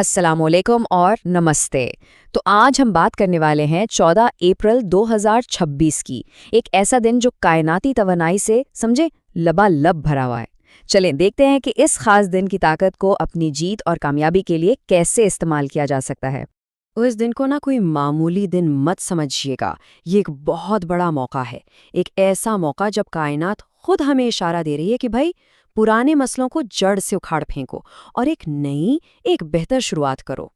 अस्सलाम वालेकुम और नमस्ते। तो आज हम बात करने वाले हैं 14 अप्रैल 2026 की। एक ऐसा दिन जो कायनाती तवानाई से समझे लबालब भरा हुआ है। चलें देखते हैं कि इस खास दिन की ताकत को अपनी जीत और कामयाबी के लिए कैसे इस्तेमाल किया जा सकता है। उस दिन को ना कोई मामूली दिन मत समझिएगा। ये एक बहुत बड़ा मौका है। एक ऐसा मौका जब कायनात खुद हमें इशारा दे रही है कि भाई पुराने मसलों को जड़ से उखाड़ फेंको और एक बेहतर शुरुआत करो।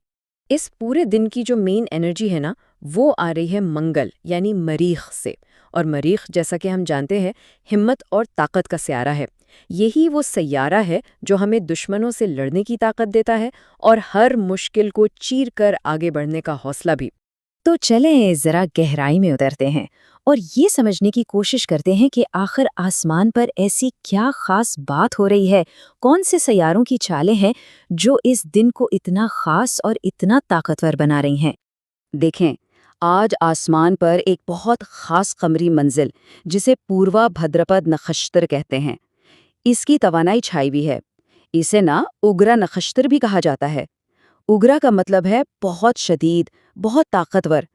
इस पूरे दिन की जो मेन एनर्जी है ना, वो आ रही है मंगल यानी मरीख से। और मरीख जैसा कि हम जानते हैं हिम्मत और ताकत का स्यारा है। यही वो सैयारा है जो हमें दुश्मनों से लड़ने की ताकत देता है और हर मुश्किल को चीर कर आगे बढ़ने का हौसला भी। तो चलें जरा गहराई में उतरते हैं और ये समझने की कोशिश करते हैं कि आखिर आसमान पर ऐसी क्या खास बात हो रही है, कौन से सैयारों की चालें हैं जो इस दिन को इतना खास और इतना ताकतवर बना रही हैं। देखें, आज आसमान पर एक बहुत खास कमरी मंजिल जिसे पूर्वा भद्रपद नक्षत्र कहते हैं, इसकी तवानाई छाई हुई है। इसे ना उग्रा नक्षत्र भी कहा जाता है। उग्रा का मतलब है बहुत शदीद, बहुत ताकतवर।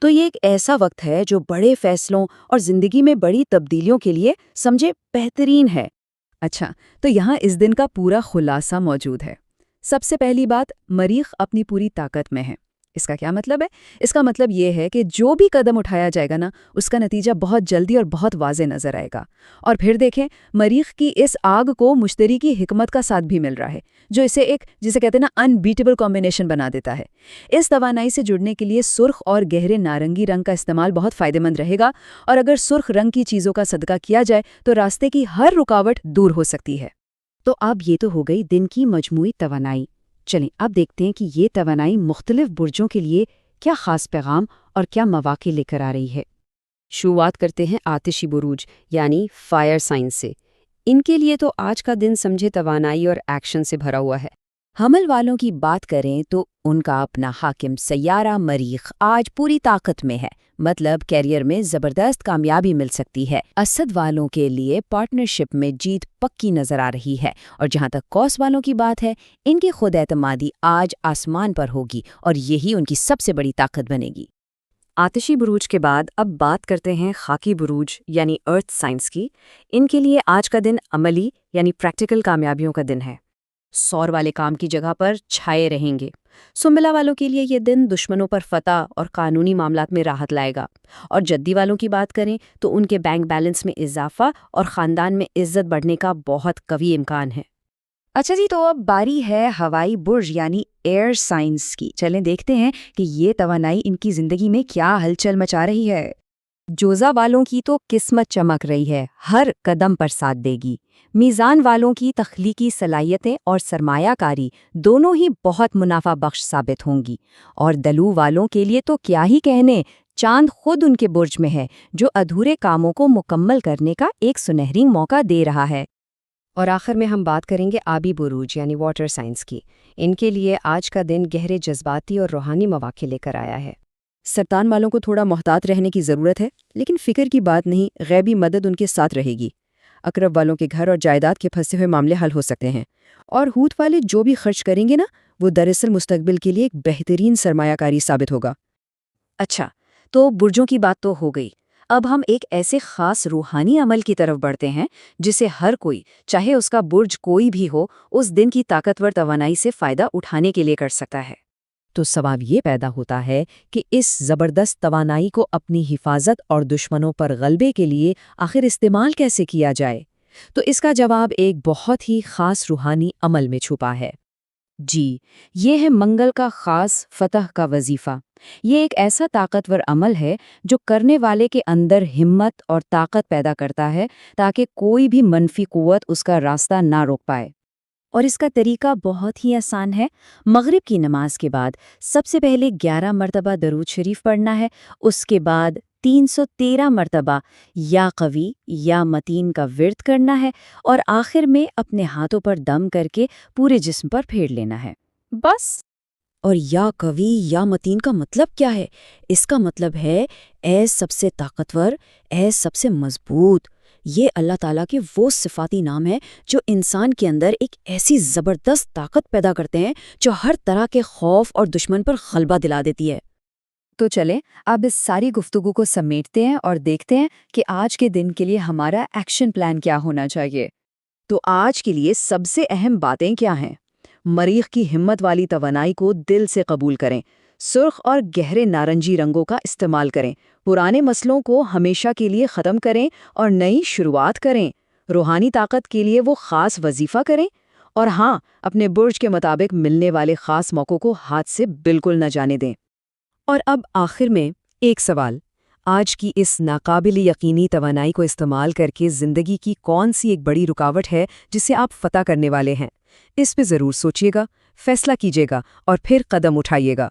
तो ये एक ऐसा वक्त है जो बड़े फैसलों और जिंदगी में बड़ी तब्दीलियों के लिए समझे बेहतरीन है। अच्छा, तो यहाँ इस दिन का पूरा खुलासा मौजूद है। सबसे पहली बात, मरीख अपनी पूरी ताकत में है। इसका क्या मतलब है? इसका मतलब ये है कि जो भी कदम उठाया जाएगा ना, उसका नतीजा बहुत जल्दी और बहुत वाज़े नजर आएगा। और फिर देखें, मरीख की इस आग को मुश्तरी की हिकमत का साथ भी मिल रहा है, जो इसे एक जिसे कहते हैं ना अनबीटेबल कॉम्बिनेशन बना देता है। इस तवानाई से जुड़ने के लिए सुर्ख और गहरे नारंगी रंग का इस्तेमाल बहुत फायदेमंद रहेगा। और अगर सुर्ख रंग की चीज़ों का सदका किया जाए तो रास्ते की हर रुकावट दूर हो सकती है। तो अब ये तो हो गई दिन की मजमूई तवानाई। चलें अब देखते हैं कि ये तवानाई मुख्तलिफ बुर्जों के लिए क्या खास पैगाम और क्या मौक़े लेकर आ रही है। शुरुआत करते हैं आतिशी बुरूज यानी फायर साइन से। इनके लिए तो आज का दिन समझे तवानाई और एक्शन से भरा हुआ है। हमल वालों की बात करें तो उनका अपना हाकिम सैयारा मरीख आज पूरी ताकत में है, मतलब कैरियर में जबरदस्त कामयाबी मिल सकती है। असद वालों के लिए पार्टनरशिप में जीत पक्की नजर आ रही है। और जहां तक कौस वालों की बात है, इनकी खुद एतमादी आज आसमान पर होगी और यही उनकी सबसे बड़ी ताकत बनेगी। आतिशी बुरूज के बाद अब बात करते हैं खाकी बुरूज यानी अर्थ साइंस की। इनके लिए आज का दिन अमली यानी प्रैक्टिकल कामयाबियों का दिन है। सौर वाले काम की जगह पर छाए रहेंगे। सुम्बला वालों के लिए ये दिन दुश्मनों पर फतह और कानूनी मामलात में राहत लाएगा। और जद्दी वालों की बात करें तो उनके बैंक बैलेंस में इजाफा और ख़ानदान में इज्जत बढ़ने का बहुत कवी इम्कान है। अच्छा जी, तो अब बारी है हवाई बुर्ज यानी एयर साइंस की। चलें देखते हैं कि ये तवानाई इनकी जिंदगी में क्या हलचल मचा रही है। जोजा वालों की तो किस्मत चमक रही है, हर कदम पर साथ देगी। मीज़ान वालों की तख्लीकी सलाहियतें और सरमायाकारी दोनों ही बहुत मुनाफा बख्श साबित होंगी। और दलू वालों के लिए तो क्या ही कहने, चांद खुद उनके बुर्ज में है, जो अधूरे कामों को मुकम्मल करने का एक सुनहरी मौका दे रहा है। और आखिर में हम बात करेंगे आबी बुरूज यानी वाटर साइंस की। इनके लिए आज का दिन गहरे जज्बाती और रूहानी मौक़े लेकर आया है। सरतान वालों को थोड़ा मोहतात रहने की ज़रूरत है, लेकिन फ़िक्र की बात नहीं, गैबी मदद उनके साथ रहेगी। अकरब वालों के घर और जायदाद के फंसे हुए मामले हल हो सकते हैं। और हूत वाले जो भी खर्च करेंगे ना, वो दरअसल मुस्तकबिल के लिए एक बेहतरीन सरमायाकारी साबित होगा। अच्छा, तो बुर्जों की बात तो हो गई। अब हम एक ऐसे खास रूहानी अमल की तरफ बढ़ते हैं जिसे हर कोई, चाहे उसका बुर्ज कोई भी हो, उस दिन की ताकतवर तवानाई से फ़ायदा उठाने के लिए कर सकता है। तो सवाल ये पैदा होता है कि इस ज़बरदस्त तवानाई को अपनी हिफाजत और दुश्मनों पर गलबे के लिए आखिर इस्तेमाल कैसे किया जाए। तो इसका जवाब एक बहुत ही ख़ास रूहानी अमल में छुपा है। जी, ये है मंगल का ख़ास फतह का वजीफ़ा। ये एक ऐसा ताकतवर अमल है जो करने वाले के अंदर हिम्मत और ताकत पैदा करता है ताकि कोई भी मनफी कुव्वत उसका रास्ता ना रोक पाए। और इसका तरीका बहुत ही आसान है। मगरिब की नमाज के बाद सबसे पहले 11 मरतबा दरूद शरीफ पढ़ना है। उसके बाद 313 मरतबा या कवी या मतीन का विर्द करना है और आखिर में अपने हाथों पर दम करके पूरे जिस्म पर फेर लेना है, बस। और या कवी या मतीन का मतलब क्या है? इसका मतलब है ए सबसे ताकतवर, ए सबसे मजबूत, یہ اللہ تعالیٰ کے وہ صفاتی نام ہیں جو انسان کے اندر ایک ایسی زبردست طاقت پیدا کرتے ہیں جو ہر طرح کے خوف اور دشمن پر غلبہ دلا دیتی ہے۔ تو چلیں اب اس ساری گفتگو کو سمیٹتے ہیں اور دیکھتے ہیں کہ آج کے دن کے لیے ہمارا ایکشن پلان کیا ہونا چاہیے۔ تو آج کے لیے سب سے اہم باتیں کیا ہیں؟ مریخ کی ہمت والی توانائی کو دل سے قبول کریں، سرخ اور گہرے نارنجی رنگوں کا استعمال کریں، پرانے مسئلوں کو ہمیشہ کے لیے ختم کریں اور نئی شروعات کریں، روحانی طاقت کے لیے وہ خاص وظیفہ کریں، اور ہاں، اپنے برج کے مطابق ملنے والے خاص موقعوں کو ہاتھ سے بالکل نہ جانے دیں۔ اور اب آخر میں ایک سوال، آج کی اس ناقابل یقینی توانائی کو استعمال کر کے زندگی کی کون سی ایک بڑی رکاوٹ ہے جسے آپ فتح کرنے والے ہیں؟ اس پہ ضرور سوچیے گا، فیصلہ کیجیے گا اور پھر قدم اٹھائیے گا۔